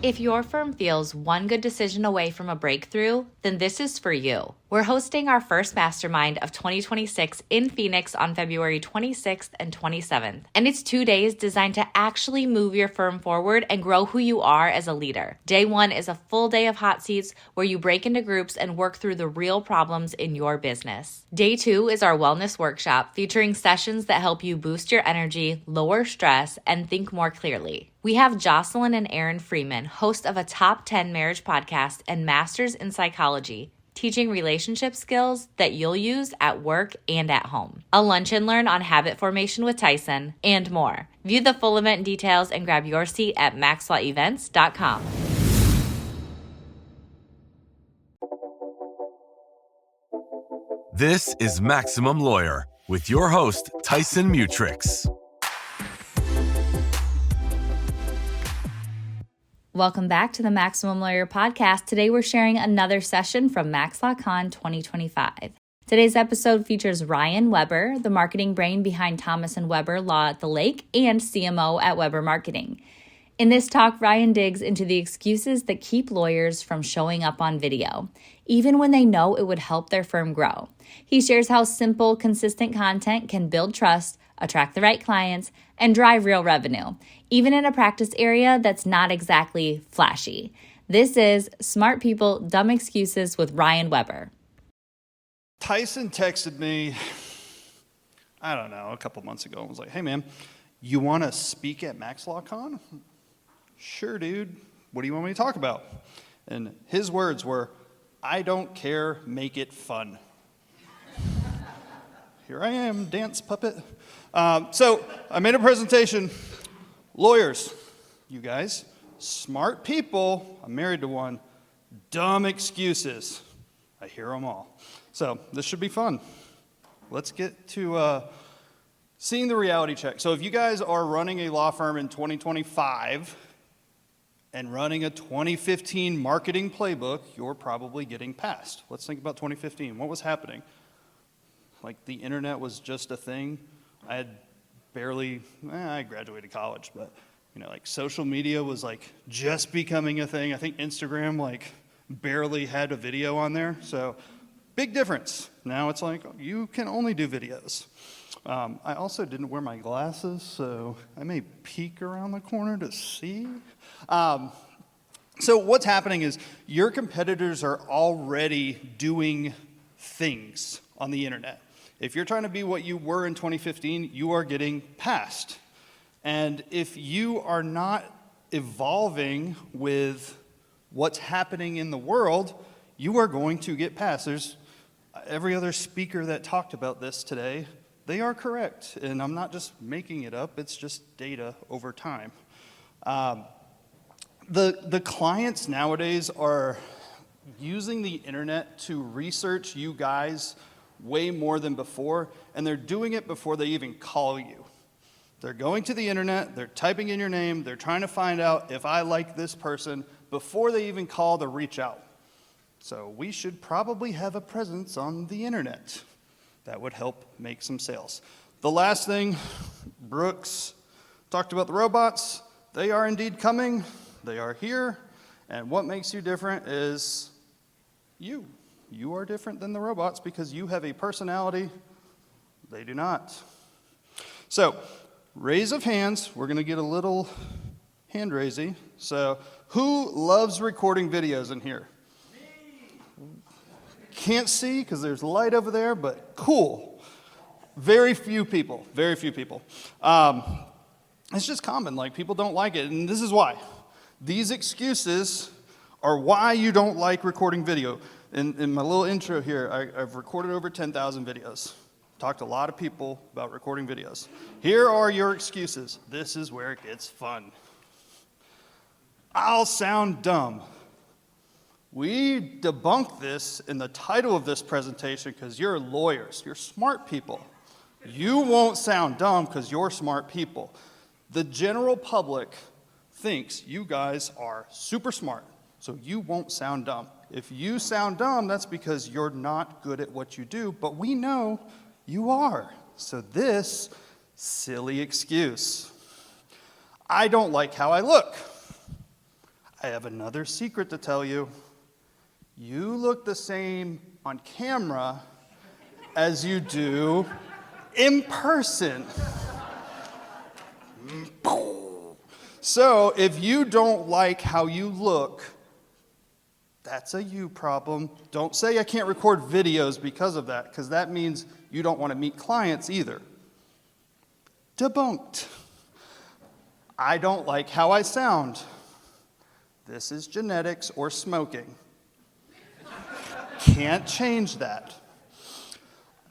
If your firm feels one good decision away from a breakthrough, then this is for you. We're hosting our first mastermind of 2026 in Phoenix on February 26th and 27th. And it's 2 days designed to actually move your firm forward and grow who you are as a leader. Day 1 is a full day of hot seats where you break into groups and work through the real problems in your business. Day 2 is our wellness workshop featuring sessions that help you boost your energy, lower stress, and think more clearly. We have Jocelyn and Aaron Freeman, host of a top 10 marriage podcast and masters in psychology, teaching relationship skills that you'll use at work and at home. A lunch and learn on habit formation with Tyson, and more. View the full event details and grab your seat at MaxLawEvents.com. This is Maximum Lawyer with your host, Tyson Mutrux. Welcome back to the Maximum Lawyer podcast. Today we're sharing another session from MaxLawCon 2025. Today's episode features Ryan Weber, the marketing brain behind Thomas & Weber Law at the Lake and CMO at Weber Marketing. In this talk, Ryan digs into the excuses that keep lawyers from showing up on video, even when they know it would help their firm grow. He shares how simple, consistent content can build trust, attract the right clients, and drive real revenue, even in a practice area that's not exactly flashy. This is Smart People, Dumb Excuses with Ryan Weber. Tyson texted me, I don't know, a couple months ago and was like, hey man, you want to speak at MaxLawCon? Sure, dude. What do you want me to talk about? And his words were, I don't care, make it fun. Here I am, dance puppet. So I made a presentation. Lawyers, you guys, smart people, I'm married to one, dumb excuses. I hear them all. So this should be fun. Let's get to seeing the reality check. So if you guys are running a law firm in 2025 and running a 2015 marketing playbook, you're probably getting passed. Let's think about 2015. What was happening? Like the internet was just a thing. I had I graduated college, but like social media was like just becoming a thing. I think Instagram like barely had a video on there. So big difference. Now it's like you can only do videos. I also didn't wear my glasses, so I may peek around the corner to see. So what's happening is your competitors are already doing things on the internet. If you're trying to be what you were in 2015, you are getting passed. And if you are not evolving with what's happening in the world, you are going to get passed. There's every other speaker that talked about this today, they are correct. And I'm not just making it up, it's just data over time. The clients nowadays are using the internet to research you guys way more than before, and they're doing it before they even call you. They're going to the internet, they're typing in your name, they're trying to find out if I like this person before they even call to reach out. So we should probably have a presence on the internet. That would help make some sales. The last thing, Brooks talked about the robots. They are indeed coming, they are here, and what makes you different is you. You are different than the robots because you have a personality. They do not. So, raise of hands. We're going to get a little hand raising. So, who loves recording videos in here? Me. Can't see because there's light over there, but cool. Very few people. Very few people. It's just common. Like, people don't like it, and this is why. These excuses are why you don't like recording video. In my little intro here, I've recorded over 10,000 videos. Talked to a lot of people about recording videos. Here are your excuses. This is where it gets fun. I'll sound dumb. We debunk this in the title of this presentation because you're lawyers. You're smart people. You won't sound dumb because you're smart people. The general public thinks you guys are super smart, so you won't sound dumb. If you sound dumb, that's because you're not good at what you do, but we know you are. So this silly excuse. I don't like how I look. I have another secret to tell you. You look the same on camera as you do in person. So if you don't like how you look, that's a you problem. Don't say I can't record videos because of that, because that means you don't want to meet clients either. Debunked. I don't like how I sound. This is genetics or smoking. Can't change that.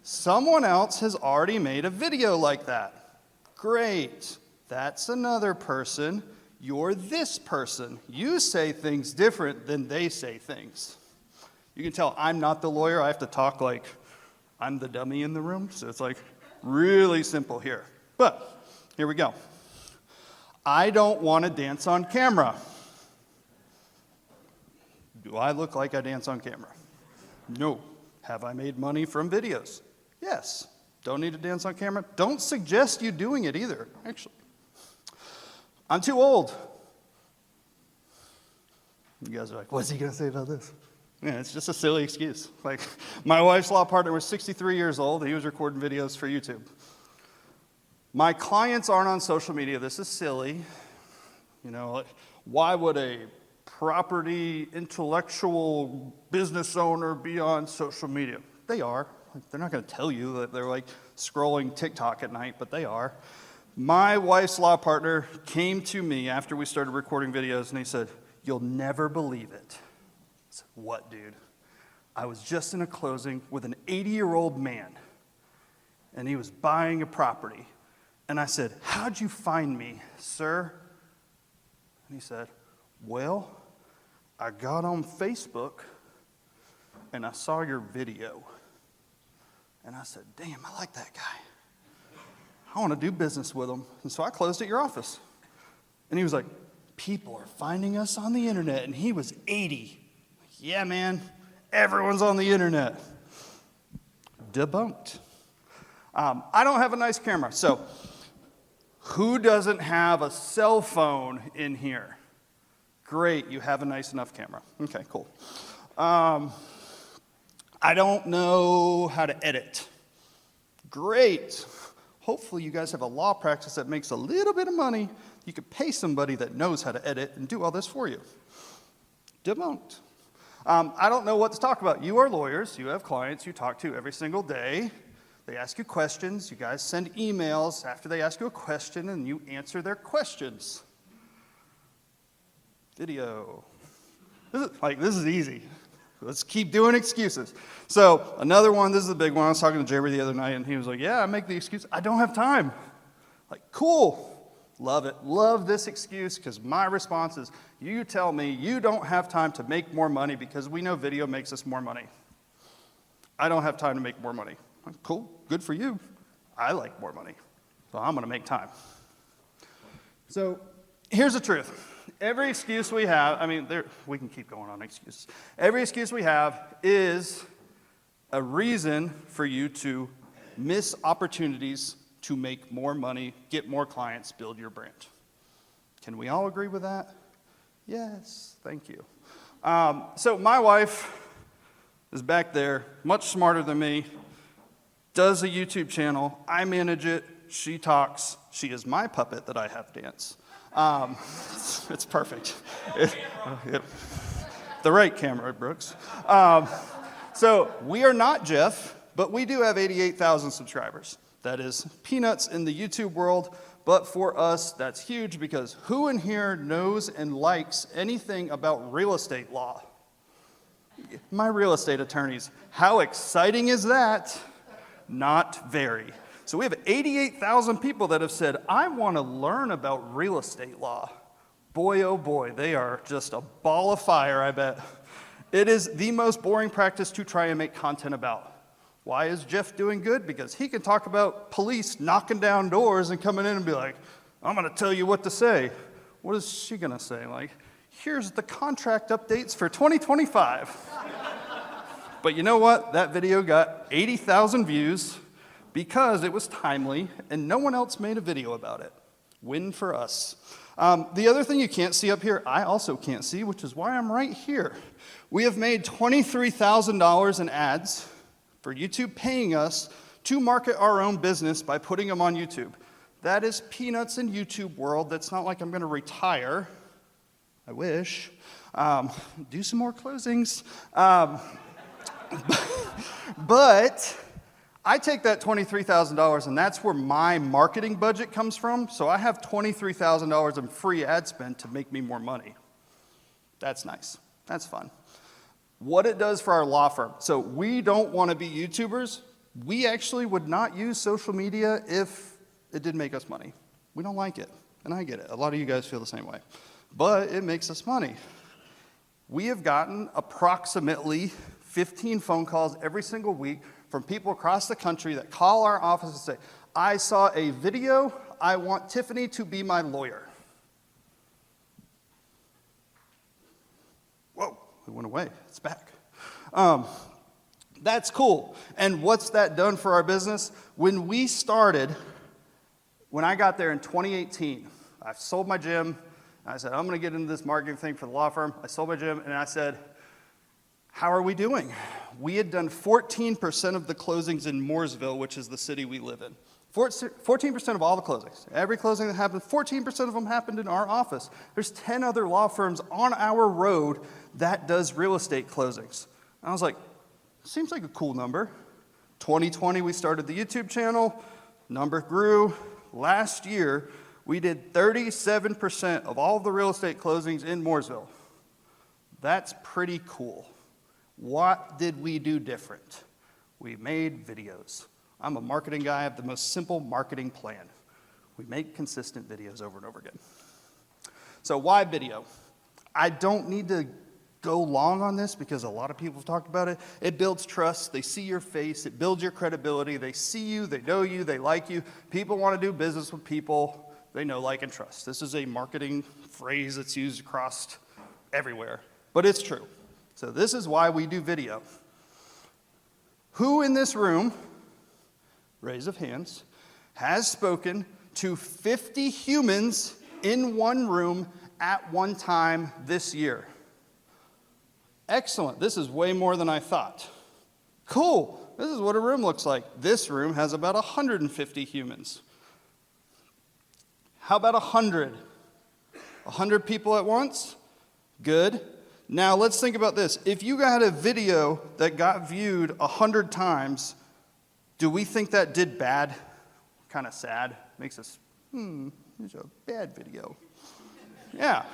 Someone else has already made a video like that. Great. That's another person. You're this person. You say things different than they say things. You can tell I'm not the lawyer. I have to talk like I'm the dummy in the room. So it's like really simple here. But here we go. I don't want to dance on camera. Do I look like I dance on camera? No. Have I made money from videos? Yes. Don't need to dance on camera. Don't suggest you doing it either, actually. I'm too old. You guys are like, what's he going to say about this? Yeah, it's just a silly excuse. Like, my wife's law partner was 63 years old. He was recording videos for YouTube. My clients aren't on social media. This is silly. You know, why would a property, intellectual business owner be on social media? They are. They're not going to tell you that they're like scrolling TikTok at night, but they are. My wife's law partner came to me after we started recording videos, and he said, "You'll never believe it." I said, "What, dude?" I was just in a closing with an 80-year-old man, and he was buying a property. And I said, "How'd you find me, sir?" And he said, "Well, I got on Facebook, and I saw your video." And I said, "Damn, I like that guy. I want to do business with him." And so I closed at your office. And he was like, "People are finding us on the internet." And he was 80. Yeah, man, everyone's on the internet. Debunked. I don't have a nice camera. So who doesn't have a cell phone in here? Great, you have a nice enough camera. Okay, cool. I don't know how to edit. Great. Hopefully you guys have a law practice that makes a little bit of money. You could pay somebody that knows how to edit and do all this for you. Debunked. I don't know what to talk about. You are lawyers. You have clients you talk to every single day. They ask you questions. You guys send emails after they ask you a question, and you answer their questions. Video. This is easy. Let's keep doing excuses. So another one, this is a big one. I was talking to Jerry the other night, and he was like, "Yeah, I make the excuse. I don't have time." Like, cool. Love it. Love this excuse, because my response is, you tell me you don't have time to make more money because we know video makes us more money. I don't have time to make more money. Like, cool. Good for you. I like more money. So I'm going to make time. So here's the truth. Every excuse we have, we can keep going on excuses. Every excuse we have is a reason for you to miss opportunities to make more money, get more clients, build your brand. Can we all agree with that? Yes, thank you. So my wife is back there, much smarter than me, does a YouTube channel. I manage it. She talks. She is my puppet that I have dance. It's perfect. The right camera, Brooks. So we are not Jeff, but we do have 88,000 subscribers. That is peanuts in the YouTube world, but for us, that's huge, because who in here knows and likes anything about real estate law? My real estate attorneys. How exciting is that? Not very. So we have 88,000 people that have said, "I want to learn about real estate law." Boy, oh boy, they are just a ball of fire, I bet. It is the most boring practice to try and make content about. Why is Jeff doing good? Because he can talk about police knocking down doors and coming in and be like, "I'm going to tell you what to say." What is she going to say? Like, "Here's the contract updates for 2025. But you know what? That video got 80,000 views because it was timely and no one else made a video about it. Win for us. The other thing you can't see up here, I also can't see, which is why I'm right here. We have made $23,000 in ads for YouTube paying us to market our own business by putting them on YouTube. That is peanuts in YouTube world. That's not like I'm going to retire. I wish. Do some more closings. But I take that $23,000 and that's where my marketing budget comes from. So I have $23,000 in free ad spend to make me more money. That's nice. That's fun. What it does for our law firm. So we don't want to be YouTubers. We actually would not use social media if it didn't make us money. We don't like it. And I get it. A lot of you guys feel the same way. But it makes us money. We have gotten approximately 15 phone calls every single week from people across the country that call our office and say, I saw a video, I want Tiffany to be my lawyer. Whoa, it went away, it's back. That's cool. And what's that done for our business? When we started, when I got there in 2018, I sold my gym. I said, I'm going to get into this marketing thing for the law firm. I sold my gym, and I said, how are we doing? We had done 14% of the closings in Mooresville, which is the city we live in. 14% of all the closings. Every closing that happened, 14% of them happened in our office. There's 10 other law firms on our road that does real estate closings. And I was like, seems like a cool number. 2020, we started the YouTube channel. Number grew. Last year, we did 37% of all the real estate closings in Mooresville. That's pretty cool. What did we do different? We made videos. I'm a marketing guy. I have the most simple marketing plan. We make consistent videos over and over again. So why video? I don't need to go long on this because a lot of people have talked about it. It builds trust. They see your face. It builds your credibility. They see you. They know you. They like you. People want to do business with people they know, like, and trust. This is a marketing phrase that's used across everywhere, but it's true. So this is why we do video. Who in this room, raise of hands, has spoken to 50 humans in one room at one time this year? Excellent. This is way more than I thought. Cool. This is what a room looks like. This room has about 150 humans. How about 100? 100 people at once? Good. Now let's think about this. If you got a video that got viewed 100 times, do we think that did bad? Kind of sad. Makes us, it's a bad video. Yeah.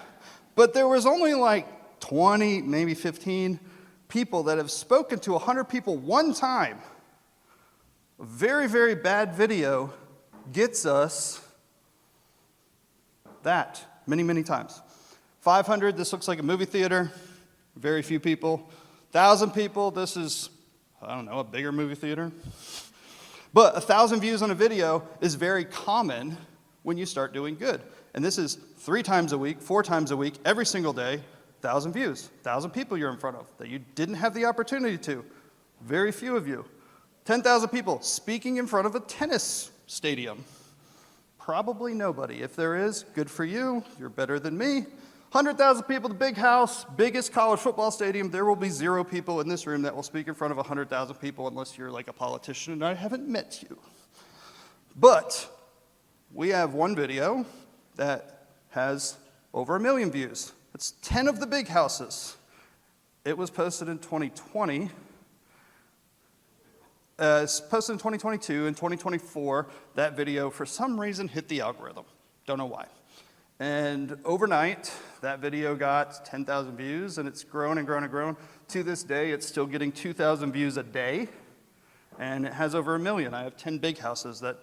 But there was only like 20, maybe 15 people that have spoken to 100 people one time. A very, very bad video gets us that many, many times. 500, this looks like a movie theater. Very few people. 1,000 people, this is, I don't know, a bigger movie theater. But 1,000 views on a video is very common when you start doing good. And this is 3 times a week, 4 times a week, every single day, 1,000 views. 1,000 people you're in front of that you didn't have the opportunity to. Very few of you. 10,000 people speaking in front of a tennis stadium. Probably nobody. If there is, good for you. You're better than me. 100,000 people, the big house, biggest college football stadium. There will be 0 people in this room that will speak in front of 100,000 people unless you're like a politician and I haven't met you. But we have one video that has over 1 million views. It's 10 of the big houses. It was posted in 2020. It's posted in 2022. In 2024, that video, for some reason, hit the algorithm. Don't know why. And overnight, that video got 10,000 views, and it's grown and grown and grown. To this day, it's still getting 2,000 views a day, and it has over 1 million. I have 10 big houses that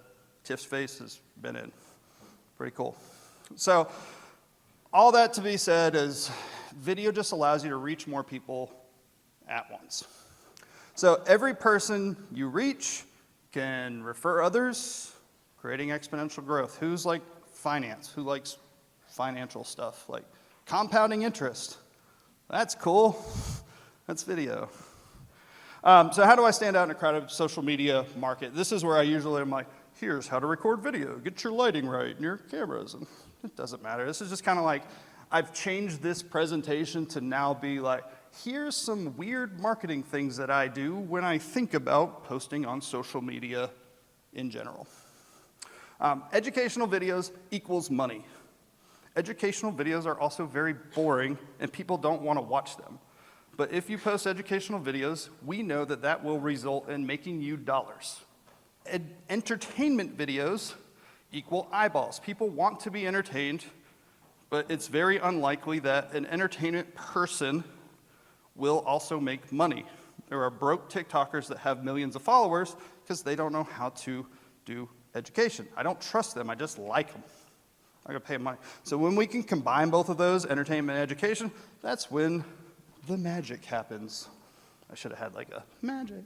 Tiff's face has been in. Pretty cool. So all that to be said is video just allows you to reach more people at once. So every person you reach can refer others, creating exponential growth. Who's like finance? Who likes financial stuff? Like compounding interest. That's cool. That's video. So how do I stand out in a crowded social media market? This is where I usually am like, here's how to record video. Get your lighting right and your cameras. And it doesn't matter. This is just kind of like, I've changed this presentation to now be like, here's some weird marketing things that I do when I think about posting on social media in general. Educational videos equals money. Educational videos are also very boring, and people don't want to watch them. But if you post educational videos, we know that that will result in making you dollars. Entertainment videos equal eyeballs. People want to be entertained, but it's very unlikely that an entertainment person will also make money. There are broke TikTokers that have millions of followers because they don't know how to do education. I don't trust them, I just like them. I gotta pay them money. So when we can combine both of those, entertainment and education, that's when the magic happens. I should have had like a magic.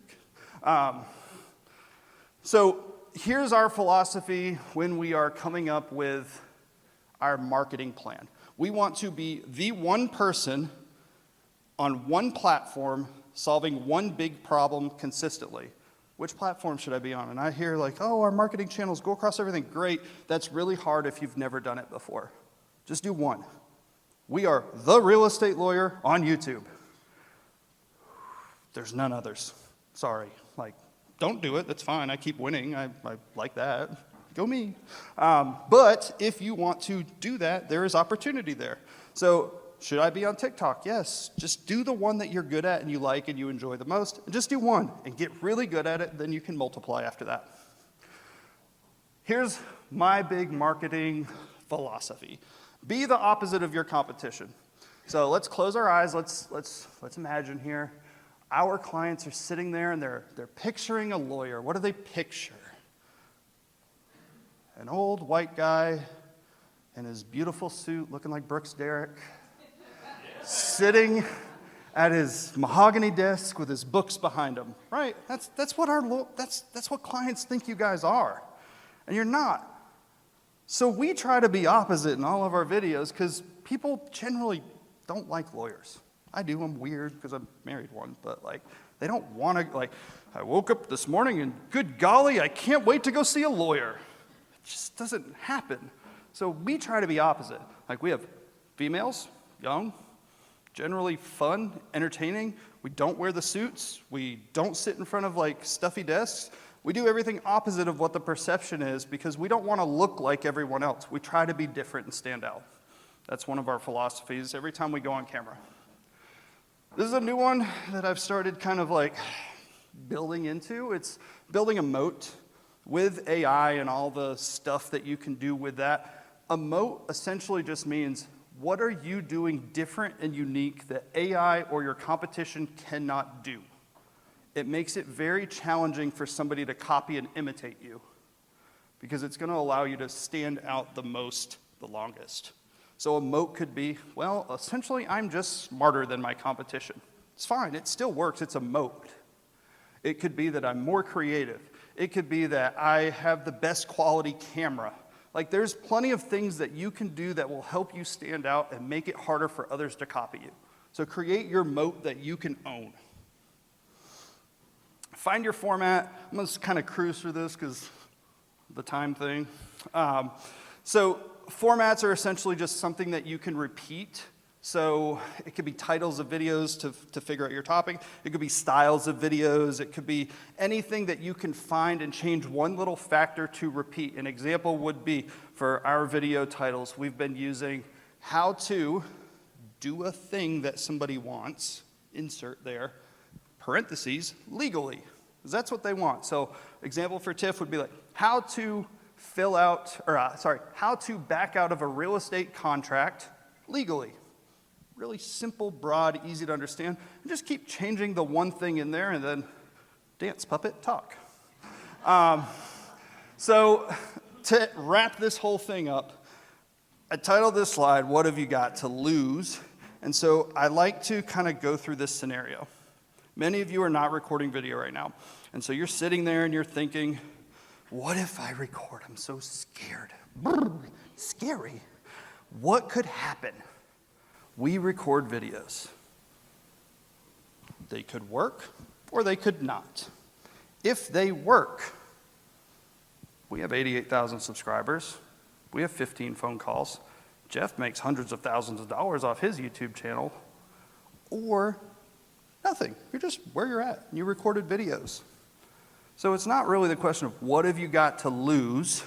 So here's our philosophy when we are coming up with our marketing plan. We want to be the one person on one platform solving one big problem consistently. Which platform should I be on? And I hear like, oh, our marketing channels go across everything. Great. That's really hard if you've never done it before. Just do one. We are The Real Estate Lawyer on YouTube. There's none others. Sorry. Like, don't do it. That's fine. I keep winning. I like that. Go me. But if you want to do that, there is opportunity there. So should I be on TikTok? Yes. Just do the one that you're good at and you like and you enjoy the most. And just do one and get really good at it. Then you can multiply after that. Here's my big marketing philosophy. Be the opposite of your competition. So let's close our eyes. Let's imagine here. Our clients are sitting there and they're picturing a lawyer. What do they picture? An old white guy in his beautiful suit looking like Brooks Derrick, sitting at his mahogany desk with his books behind him. Right? That's what clients think you guys are. And you're not. So we try to be opposite in all of our videos because people generally don't like lawyers. I do. I'm weird because I married one, but like they don't want to. Like, I woke up this morning and good golly, I can't wait to go see a lawyer. It just doesn't happen. So we try to be opposite. Like we have females, young, generally fun, entertaining. We don't wear the suits. We don't sit in front of like stuffy desks. We do everything opposite of what the perception is because we don't want to look like everyone else. We try to be different and stand out. That's one of our philosophies every time we go on camera. This is a new one that I've started kind of like building into. It's building a moat with AI and all the stuff that you can do with that. A moat essentially just means what are you doing different and unique that AI or your competition cannot do? It makes it very challenging for somebody to copy and imitate you because it's going to allow you to stand out the most, the longest. So a moat could be, well, essentially I'm just smarter than my competition. It's fine, it still works, it's a moat. It could be that I'm more creative. It could be that I have the best quality camera. Like there's plenty of things that you can do that will help you stand out and make it harder for others to copy you. So create your moat that you can own. Find your format. I'm going to kind of cruise through this because the time thing. So formats are essentially just something that you can repeat. So it could be titles of videos to figure out your topic. It could be styles of videos. It could be anything that you can find and change one little factor to repeat. An example would be for our video titles, we've been using how to do a thing that somebody wants, insert there, parentheses, legally. Because that's what they want. So example for TIFF would be like how to how to back out of a real estate contract legally. Really simple, broad, easy to understand. And just keep changing the one thing in there and then dance, puppet, talk. So to wrap this whole thing up, I titled this slide, What Have You Got to Lose? And so I like to kind of go through this scenario. Many of you are not recording video right now. And so you're sitting there and you're thinking, what if I record? I'm so scared. Scary. What could happen? We record videos. They could work or they could not. If they work, we have 88,000 subscribers. We have 15 phone calls. Jeff makes hundreds of thousands of dollars off his YouTube channel. Or nothing. You're just where you're at. You recorded videos. So it's not really the question of what have you got to lose,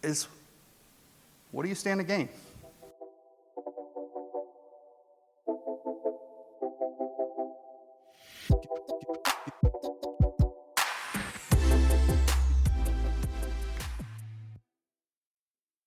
is what do you stand to gain?